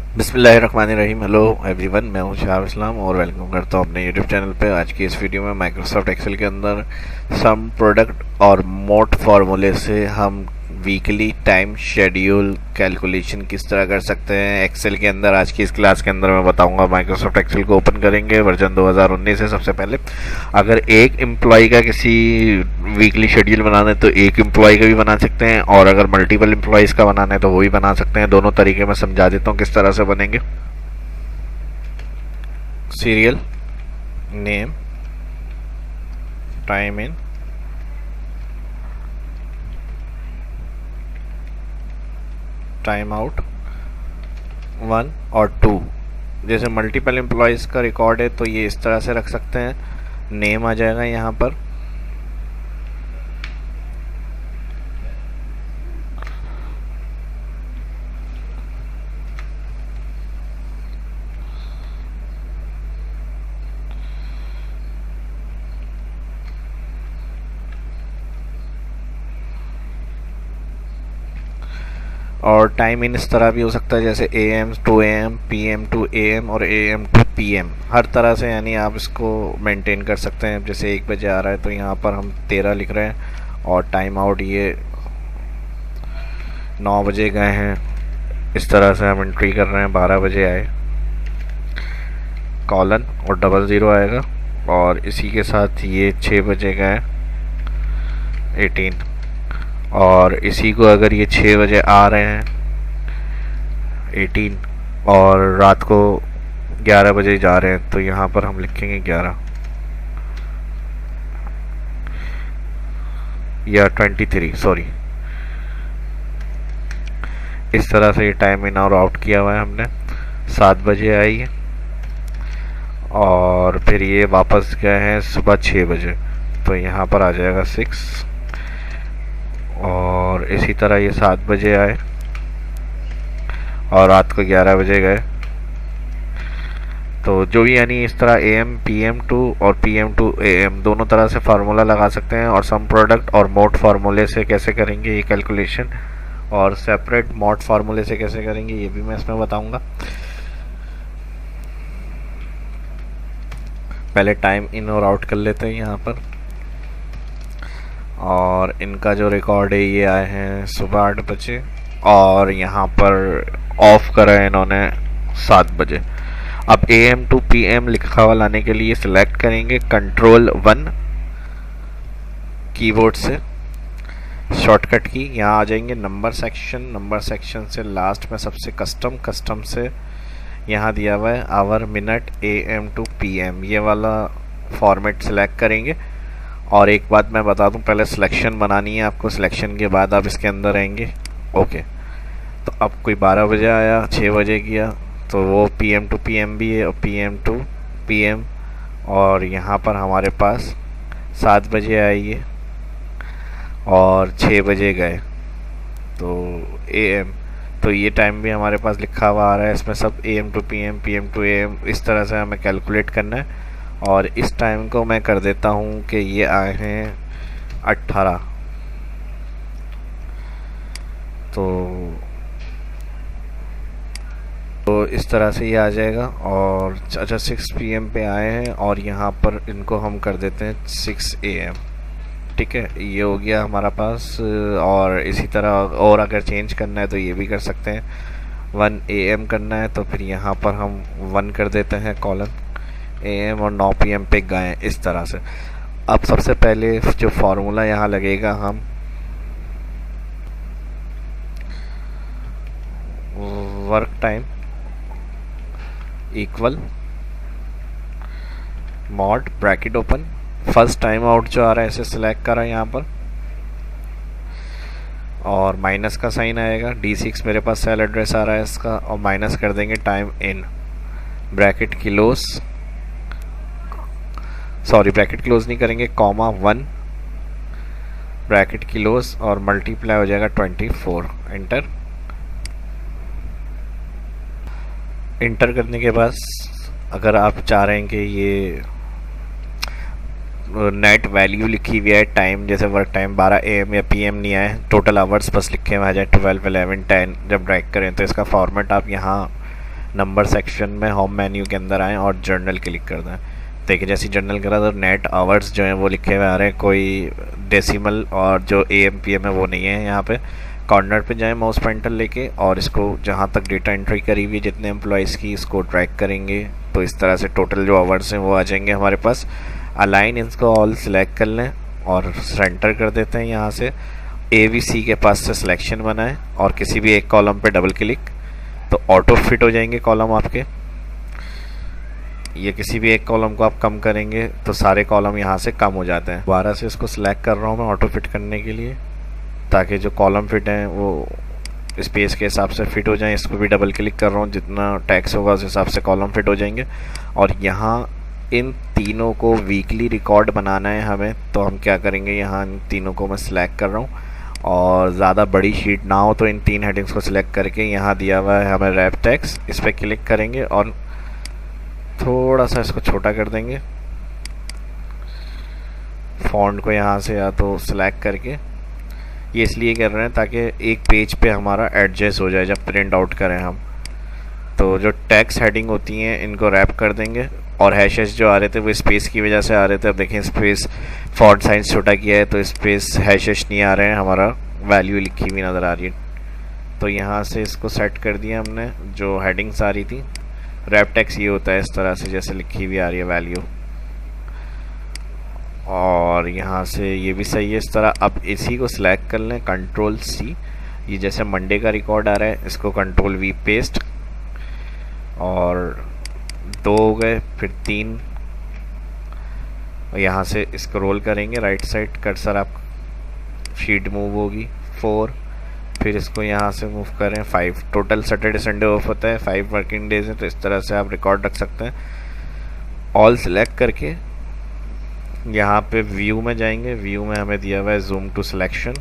बिस्मिल्लाहिर्रहमानिर्रहीम। Hello everyone, मैं हूं शाह इस्लाम और वेलकम करता हूं अपने यूट्यूब चैनल पे। आज की इस वीडियो में माइक्रोसॉफ्ट एक्सेल के अंदर सम प्रोडक्ट और मोड फार्मूले से हम वीकली टाइम शेड्यूल कैलकुलेशन किस तरह कर सकते हैं एक्सेल के अंदर। आज की इस क्लास के अंदर मैं बताऊंगा। माइक्रोसॉफ्ट एक्सेल को ओपन करेंगे, वर्जन 2019 है। सबसे पहले अगर एक एम्प्लॉय का किसी वीकली शेड्यूल बनाना है तो एक एम्प्लॉय का भी बना सकते हैं, और अगर मल्टीपल एम्प्लॉयज़ का बनाना है तो वो भी बना सकते हैं। दोनों तरीके मैं समझा देता हूँ किस तरह से बनेंगे। Serial name, time in, time out 1 और 2। जैसे मल्टीपल एम्प्लॉयज़ का रिकॉर्ड है तो ये इस तरह से रख सकते हैं। नेम आ जाएगा यहाँ पर, और टाइम इन इस तरह भी हो सकता है जैसे AM to AM, PM to AM और AM टू PM। हर तरह से यानी आप इसको मेंटेन कर सकते हैं। जैसे 1 बजे आ रहा है तो यहाँ पर हम 13 लिख रहे हैं, और टाइम आउट ये 9 बजे गए हैं। इस तरह से हम एंट्री कर रहे हैं। 12 बजे आए, कॉलन और 00 आएगा, और इसी के साथ ये 6 बजे गए 18, और इसी को अगर ये 6 बजे आ रहे हैं 18 और रात को 11 बजे जा रहे हैं तो यहाँ पर हम लिखेंगे 11 या 23, सॉरी। इस तरह से ये टाइम इन और आउट किया हुआ है हमने। 7 बजे आई है और फिर ये वापस गए हैं सुबह 6 बजे, तो यहाँ पर आ जाएगा 6। और इसी तरह ये 7 बजे आए और रात को 11 बजे गए। तो जो भी यानी इस तरह AM PM टू और PM टू AM दोनों तरह से फार्मूला लगा सकते हैं। और सम प्रोडक्ट और मोड फार्मूले से कैसे करेंगे ये कैलकुलेशन, और सेपरेट मोड फार्मूले से कैसे करेंगे ये भी मैं इसमें बताऊंगा। पहले टाइम इन और आउट कर लेते हैं यहाँ पर। और इनका जो रिकॉर्ड है ये आए हैं सुबह 8 बजे, और यहाँ पर ऑफ करा है इन्होंने 7 बजे। अब AM टू PM लिखा हुआ लाने के लिए सिलेक्ट करेंगे Ctrl+1 कीबोर्ड से, शॉर्टकट की। यहाँ आ जाएंगे नंबर सेक्शन, नंबर सेक्शन से लास्ट में सबसे कस्टम से यहाँ दिया हुआ है hour, minute, AM to PM, ये वाला फॉर्मेट सिलेक्ट करेंगे। और एक बात मैं बता दूं, पहले सिलेक्शन बनानी है आपको, सिलेक्शन के बाद आप इसके अंदर रहेंगे। ओके, तो अब कोई 12 बजे आया, 6 बजे किया तो वो PM टू PM भी है, और PM टू PM। और यहाँ पर हमारे पास 7 बजे आई है और 6 बजे गए तो AM। तो ये टाइम भी हमारे पास लिखा हुआ आ रहा है इसमें, सब AM to PM, PM to AM। इस तरह से हमें कैलकुलेट करना है। और इस टाइम को मैं कर देता हूँ कि ये आए हैं 18, तो इस तरह से ये आ जाएगा। और अच्छा 6 PM पे आए हैं और यहाँ पर इनको हम कर देते हैं 6 AM। ठीक है, ये हो गया हमारा पास। और इसी तरह और अगर चेंज करना है तो ये भी कर सकते हैं। 1 AM करना है तो फिर यहाँ पर हम 1 कर देते हैं कॉलन AM, और 9 PM पे गए इस तरह से। अब सबसे पहले जो फार्मूला यहाँ लगेगा, हम work time equal mod bracket open, first time out जो आ रहा है इसे सिलेक्ट करा यहाँ पर, और माइनस का साइन आएगा। D6 मेरे पास सेल एड्रेस आ रहा है इसका, और माइनस कर देंगे time in, bracket close, sorry bracket close नहीं करेंगे, कॉमा 1, ब्रैकेट क्लोज, और मल्टीप्लाई हो जाएगा 24। एंटर। इंटर करने के बाद अगर आप चाह रहे हैं कि ये नेट वैल्यू लिखी हुई है टाइम, जैसे वर्क टाइम 12 AM या PM नहीं आए, टोटल आवर्स बस लिखे हुए आ जाए 12, 11, 10, जब ड्रैग करें तो इसका फॉर्मेट आप यहाँ नंबर सेक्शन में होम मेन्यू के अंदर आएँ और जर्नल क्लिक कर दें। देखिए जैसे जर्नल करा तो नेट आवर्स जो हैं वो लिखे हुए आ रहे हैं, कोई डेसिमल और जो AM PM है वो नहीं है। यहाँ पे कॉर्नर पे जाएं माउस पॉइंटर लेके और इसको जहाँ तक डेटा एंट्री करी हुई है जितने एम्प्लॉयज़ की, इसको ट्रैक करेंगे तो इस तरह से टोटल जो आवर्स हैं वो आ जाएंगे हमारे पास। अलाइन इसको ऑल सिलेक्ट कर लें और सेंटर कर देते हैं। यहाँ से ABC के पास से सिलेक्शन बनाएं और किसी भी एक कॉलम पे डबल क्लिक, तो ऑटो फिट हो जाएंगे कॉलम आपके। ये किसी भी एक कॉलम को आप कम करेंगे तो सारे कॉलम यहाँ से कम हो जाते हैं। दोबारा से इसको सिलेक्ट कर रहा हूँ मैं ऑटो फिट करने के लिए, ताकि जो कॉलम फिट हैं वो स्पेस के हिसाब से फिट हो जाएं। इसको भी डबल क्लिक कर रहा हूँ, जितना टैक्स होगा उस हिसाब से कॉलम फिट हो जाएंगे। और यहाँ इन तीनों को वीकली रिकॉर्ड बनाना है हमें, तो हम क्या करेंगे, यहाँ इन तीनों को मैं सिलेक्ट कर रहा हूँ और ज़्यादा बड़ी शीट ना हो तो इन 3 हेडिंग्स को सिलेक्ट करके यहाँ दिया हुआ है हमें रैप टैक्स, इस पर क्लिक करेंगे और थोड़ा सा इसको छोटा कर देंगे। फॉन्ट को यहाँ से या तो सिलेक्ट करके, ये इसलिए कर रहे हैं ताकि एक पेज पे हमारा एडजस्ट हो जाए जब प्रिंट आउट करें हम। तो जो टैक्स हेडिंग होती हैं इनको रैप कर देंगे और हैशेस जो आ रहे थे वो स्पेस की वजह से आ रहे थे। अब देखें स्पेस फॉन्ट साइज छोटा किया है तो स्पेस हैशेस नहीं आ रहे हैं, हमारा वैल्यू लिखी हुई नज़र आ रही है। तो यहाँ से इसको सेट कर दिया हमने। जो हेडिंग्स आ रही थी, रैप टैक्स ये होता है इस तरह से जैसे लिखी हुई आ रही है वैल्यू, और यहाँ से ये भी सही है इस तरह। अब इसी को सिलेक्ट कर लें, Ctrl+C, ये जैसे मंडे का रिकॉर्ड आ रहा है इसको Ctrl+V पेस्ट, और 2 हो गए, फिर 3, और यहाँ से स्क्रॉल करेंगे राइट साइड कर्सर, आप शीट मूव होगी 4, फिर इसको यहाँ से मूव करें 5। टोटल सैटरडे संडे ऑफ होता है, 5 वर्किंग डेज है, तो इस तरह से आप रिकॉर्ड रख सकते हैं। ऑल सिलेक्ट करके यहाँ पे व्यू में जाएंगे, व्यू में हमें दिया हुआ है जूम टू सिलेक्शन,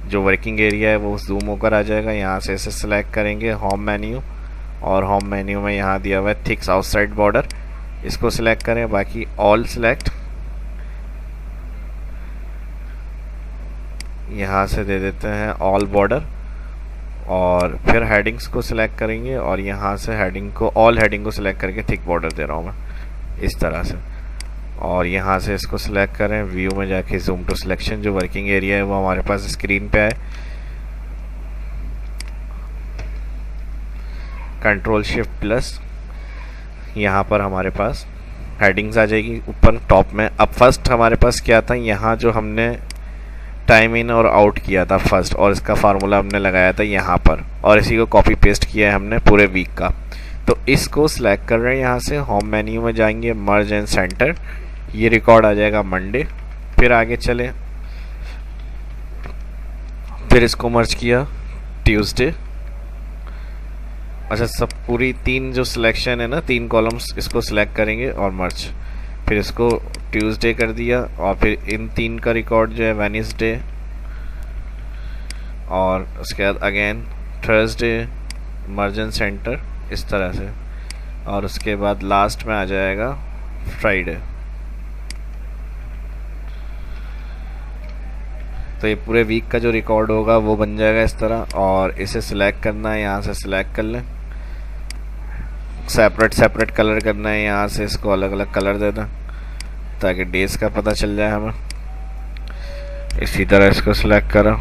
जो वर्किंग एरिया है वो जूम होकर आ जाएगा। यहाँ से इसे सिलेक्ट करेंगे होम मेन्यू, और होम मेन्यू में यहाँ दिया हुआ है थिक्स आउटसाइड बॉर्डर, इसको सिलेक्ट करें। बाकी ऑल सिलेक्ट, यहाँ से दे देते हैं ऑल बॉर्डर, और फिर हेडिंग्स को सिलेक्ट करेंगे और यहाँ से हेडिंग को, ऑल हेडिंग को सिलेक्ट करके थिक बॉर्डर दे रहा हूँ मैं इस तरह से। और यहाँ से इसको सिलेक्ट करें, व्यू में जाके जूम टू सिलेक्शन, जो वर्किंग एरिया है वो हमारे पास स्क्रीन पे है। Ctrl+Shift+, यहाँ पर हमारे पास हेडिंग्स आ जाएगी ऊपर टॉप में। अब फर्स्ट हमारे पास क्या था, यहाँ जो हमने टाइम इन और आउट किया था फर्स्ट, और इसका फार्मूला हमने लगाया था यहाँ पर, और इसी को कॉपी पेस्ट किया है हमने पूरे वीक का। तो इसको सिलेक्ट कर रहे हैं, यहाँ से होम मेन्यू में जाएंगे, मर्ज एंड सेंटर, ये रिकॉर्ड आ जाएगा मंडे। फिर आगे चले, फिर इसको मर्ज किया ट्यूसडे। अच्छा, सब पूरी 3 जो सिलेक्शन है ना, 3 कॉलम्स, इसको सिलेक्ट करेंगे और मर्ज, फिर इसको ट्यूसडे कर दिया, और फिर इन 3 का रिकॉर्ड जो है वेडनेसडे, और उसके बाद again Thursday, merge and centre, इस तरह से, और उसके बाद लास्ट में आ जाएगा फ्राइडे। तो ये पूरे वीक का जो रिकॉर्ड होगा वो बन जाएगा इस तरह। और इसे सिलेक्ट करना है, यहाँ से सिलेक्ट कर लें, सेपरेट कलर करना है, यहाँ से इसको अलग अलग कलर दे दें ताकि डेज का पता चल जाए हमें। इसी तरह इसको सिलेक्ट करा,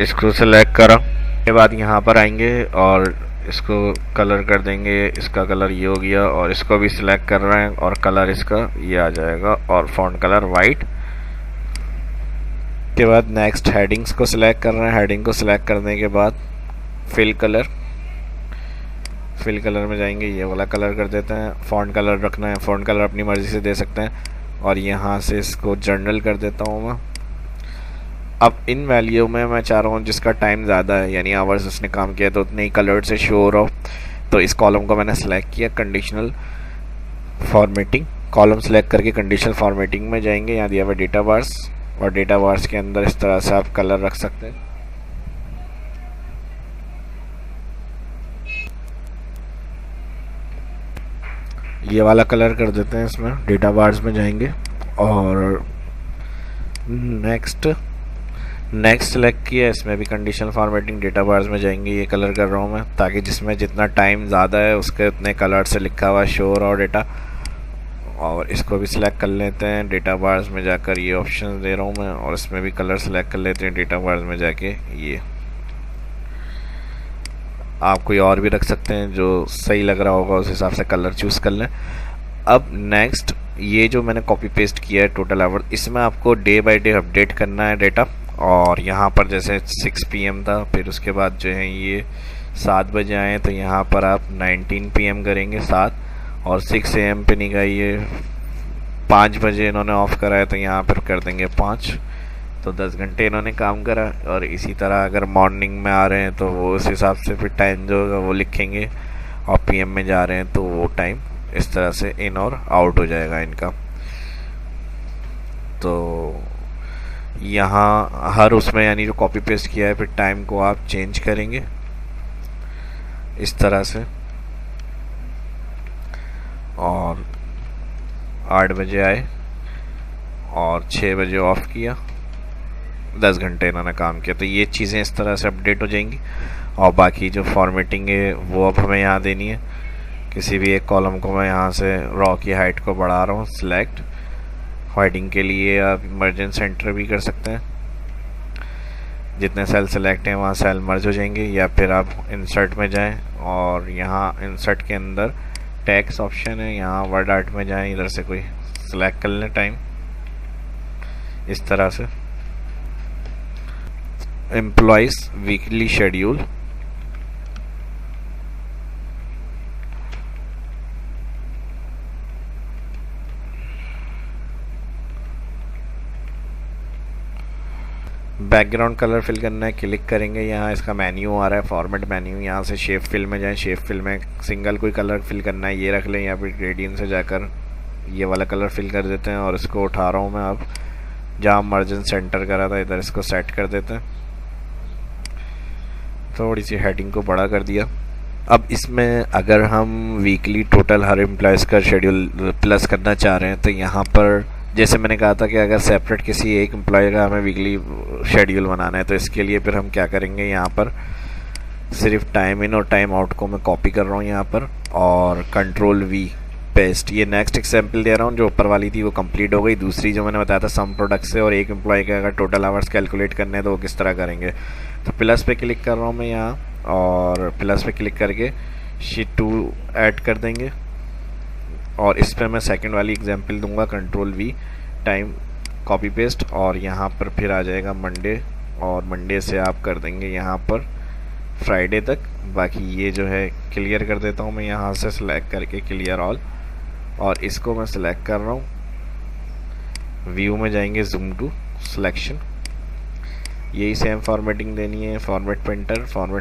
इसको सिलेक्ट करा के बाद यहाँ पर आएंगे और इसको कलर कर देंगे, इसका कलर ये हो गया, और इसको भी सिलेक्ट कर रहे हैं और कलर इसका ये आ जाएगा, और फॉन्ट कलर वाइट। के बाद नेक्स्ट हेडिंग्स को सिलेक्ट कर रहे हैं, हेडिंग को सिलेक्ट करने के बाद फिल कलर में जाएंगे, ये वाला कलर कर देते हैं। फॉन्ट कलर रखना है, फॉन्ट कलर अपनी मर्ज़ी से दे सकते हैं, और यहाँ से इसको जर्नल कर देता हूँ मैं। अब इन वैल्यू में मैं चाह रहा हूँ जिसका टाइम ज़्यादा है, यानी आवर्स उसने काम किया, तो उतने ही कलर से शो हो रहा हो। तो इस कॉलम को मैंने सेलेक्ट किया, कंडीशनल फॉर्मेटिंग, कॉलम सेलेक्ट करके कंडीशनल फॉर्मेटिंग में जाएंगे, यहाँ दिया हुआ डेटा बार्स, और डेटा बार्स के अंदर इस तरह से आप कलर रख सकते हैं। ये वाला कलर कर देते हैं इसमें, डेटा बार्स में जाएंगे, और नेक्स्ट नेक्स्ट सेलेक्ट किया, इसमें भी कंडीशनल फॉर्मेटिंग डेटा बार्स में जाएंगे, ये कलर कर रहा हूँ मैं ताकि जिसमें जितना टाइम ज़्यादा है उसके उतने कलर से लिखा हुआ शो और डेटा। और इसको भी सिलेक्ट कर लेते हैं, डेटा बार्स में जाकर ये ऑप्शन दे रहा हूँ मैं, और इसमें भी कलर सेलेक्ट कर लेते हैं डेटा बार्स में जाके। ये आप कोई और भी रख सकते हैं, जो सही लग रहा होगा उस हिसाब से कलर चूज़ कर लें। अब नेक्स्ट ये जो मैंने कॉपी पेस्ट किया है टोटल आवर, इसमें आपको डे बाय डे अपडेट करना है डेटा। और यहाँ पर जैसे 6 PM था, फिर उसके बाद जो है ये 7 बजे आए तो यहाँ पर आप 19 PM करेंगे 7, और 6 AM पे नहीं गई, ये 5 बजे इन्होंने ऑफ़ करा है तो यहाँ पर कर देंगे 5, तो 10 घंटे इन्होंने काम करा। और इसी तरह अगर मॉर्निंग में आ रहे हैं तो वो उस हिसाब से फिर टाइम जो होगा वो लिखेंगे, और PM में जा रहे हैं तो वो टाइम इस तरह से इन और आउट हो जाएगा इनका। तो यहाँ हर उसमें यानी जो कॉपी पेस्ट किया है फिर टाइम को आप चेंज करेंगे इस तरह से। और 8 बजे आए और 6 बजे ऑफ किया, 10 घंटे इन्होंने काम किया। तो ये चीज़ें इस तरह से अपडेट हो जाएंगी। और बाकी जो फॉर्मेटिंग है वो अब हमें यहाँ देनी है। किसी भी एक कॉलम को मैं यहाँ से रॉ की हाइट को बढ़ा रहा हूँ, सिलेक्ट। हाइडिंग के लिए आप मर्ज सेंटर भी कर सकते हैं, जितने सेल सेलेक्ट हैं वहाँ सेल मर्ज हो जाएंगे। या फिर आप इंसर्ट में जाएं और यहाँ इंसर्ट के अंदर टेक्स्ट ऑप्शन है, यहाँ वर्ड आर्ट में जाएं, इधर से कोई सिलेक्ट कर लें टाइम इस तरह से। Employees weekly schedule, background colour fill करना है, क्लिक करेंगे, यहाँ इसका मेन्यू आ रहा है फॉर्मेट मेन्यू, यहाँ से शेप फिल में जाएं, शेप फिल में सिंगल कोई कलर फिल करना है ये रख लें, या फिर ग्रेडियंट से जाकर ये वाला कलर फिल कर देते हैं। और इसको उठा रहा हूँ मैं, अब जहाँ मार्जिन सेंटर करा था इधर इसको सेट कर देते हैं, थोड़ी सी हेडिंग को बड़ा कर दिया। अब इसमें अगर हम वीकली टोटल हर एम्प्लॉयज़ का शेड्यूल प्लस करना चाह रहे हैं तो यहाँ पर जैसे मैंने कहा था कि अगर सेपरेट किसी एक एम्प्लॉय का हमें वीकली शेड्यूल बनाना है तो इसके लिए फिर हम क्या करेंगे, यहाँ पर सिर्फ टाइम इन और टाइम आउट को मैं कॉपी कर रहा हूँ यहाँ पर, और Ctrl+V पेस्ट। ये नेक्स्ट एग्जांपल दे रहा हूँ, जो ऊपर वाली थी वो कंप्लीट हो गई। दूसरी जो मैंने बताया था सम प्रोडक्ट से और एक एम्प्लॉय के अगर टोटल आवर्स कैलकुलेट करने हैं तो वो किस तरह करेंगे। तो प्लस पे क्लिक कर रहा हूँ मैं यहाँ, और प्लस पे क्लिक करके शीट 2 ऐड कर देंगे। और इस पर मैं सेकंड वाली एग्जांपल दूंगा, Ctrl+V टाइम कॉपी पेस्ट, और यहाँ पर फिर आ जाएगा मंडे, और मंडे से आप कर देंगे यहाँ पर फ्राइडे तक। बाकी ये जो है क्लियर कर देता हूँ मैं यहाँ से सिलेक्ट करके क्लियर ऑल, और इसको मैं सिलेक्ट कर रहा हूँ। व्यू में जाएंगे, जूम टू सिलेक्शन, यही सेम फॉर्मेटिंग देनी है, फॉर्मेट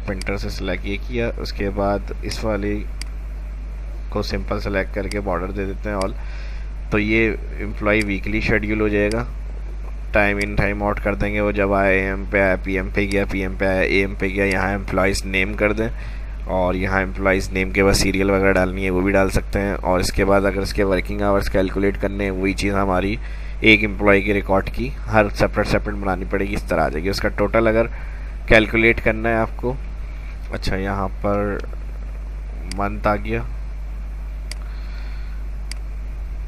पेंटर से सिलेक्ट ये किया। उसके बाद इस वाली को सिंपल सेलेक्ट करके बॉर्डर दे देते हैं ऑल। तो ये एम्प्लॉय वीकली शेड्यूल हो जाएगा। टाइम इन टाइम आउट कर देंगे, वो जब आया AM पे आया, PM पे गया, PM पे आया, AM पे गया। यहाँ एम्प्लॉयज़ नेम कर दें, और यहाँ एम्प्लॉयज़ नेम के बाद सीरियल वगैरह डालनी है वो भी डाल सकते हैं। और इसके बाद अगर इसके वर्किंग आवर्स कैलकुलेट करने हैं, वही चीज़ हमारी एक एम्प्लॉय के रिकॉर्ड की हर सेपरेट बनानी पड़ेगी, इस तरह आ जाएगी। उसका टोटल अगर कैलकुलेट करना है आपको, अच्छा यहाँ पर मंथ आ गया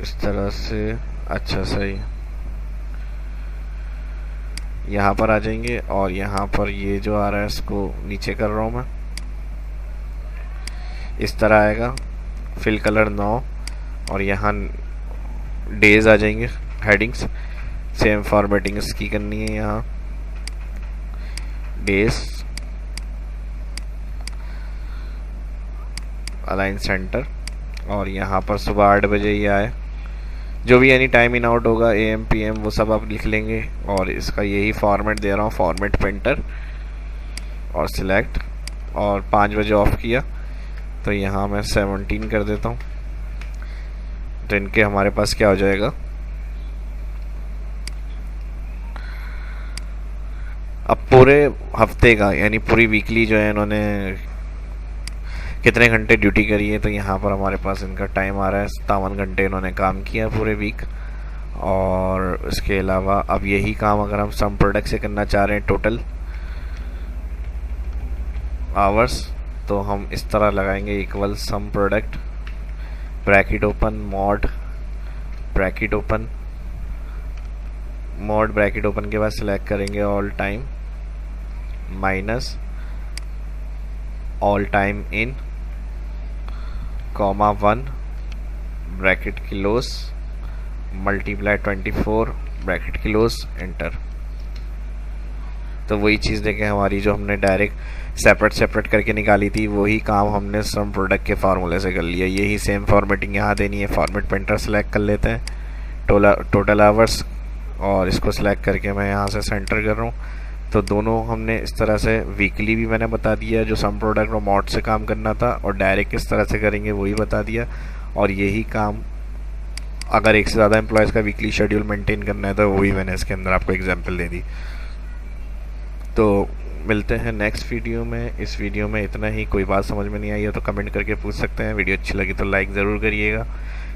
इस तरह से, अच्छा सही, यहाँ पर आ जाएंगे। और यहाँ पर ये जो आ रहा है इसको नीचे कर रहा हूँ मैं, इस तरह आएगा। फिल कलर 9, और यहाँ डेज आ जाएंगे, हेडिंग्स सेम फॉर्मेटिंग इसकी करनी है। यहाँ डेज, अलाइन सेंटर, और यहाँ पर सुबह 8 बजे ये आए, जो भी यानी टाइम इन आउट होगा AM PM वो सब आप लिख लेंगे। और इसका यही फॉर्मेट दे रहा हूँ, फॉर्मेट पेंटर, और सिलेक्ट, और 5 बजे ऑफ किया तो यहाँ मैं 17 कर देता हूँ। तो इनके हमारे पास क्या हो जाएगा, अब पूरे हफ्ते का यानी पूरी वीकली जो है इन्होंने कितने घंटे ड्यूटी करी है। तो यहाँ पर हमारे पास इनका टाइम आ रहा है, 57 घंटे इन्होंने काम किया पूरे वीक। और इसके अलावा अब यही काम अगर हम सम प्रोडक्ट से करना चाह रहे हैं टोटल आवर्स, तो हम इस तरह लगाएंगे equal some product bracket open mod bracket open bracket open के बाद सिलेक्ट करेंगे all time minus all time in comma 1 bracket close multiply 24 bracket close enter. तो वही चीज़ देखें, हमारी जो हमने डायरेक्ट सेपरेट करके निकाली थी वही काम हमने सम प्रोडक्ट के फार्मूले से कर लिया। यही सेम फॉर्मेटिंग यहाँ देनी है। फॉर्मेट पेंटर सेलेक्ट कर लेते हैं, टोटल आवर्स, और इसको सिलेक्ट करके मैं यहाँ से सेंटर कर रहा हूँ। तो दोनों हमने इस तरह से वीकली भी मैंने बता दिया जो सम प्रोडक्ट और मॉड से काम करना था, और डायरेक्ट किस तरह से करेंगे वही बता दिया। और यही काम अगर एक से ज़्यादा एम्प्लॉयज़ का वीकली शेड्यूल मेंटेन करना है तो वही मैंने इसके अंदर आपको एग्जांपल दे दी। तो मिलते हैं नेक्स्ट वीडियो में। इस वीडियो में इतना ही। कोई बात समझ में नहीं आई है तो कमेंट करके पूछ सकते हैं। वीडियो अच्छी लगी तो लाइक ज़रूर करिएगा,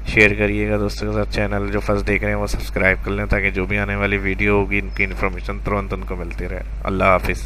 शेयर करिएगा दोस्तों के साथ। चैनल जो फर्स्ट देख रहे हैं वो सब्सक्राइब कर लें ताकि जो भी आने वाली वीडियो होगी इनकी इन्फॉर्मेशन तुरंत उनको मिलती रहे। अल्लाह हाफिज़।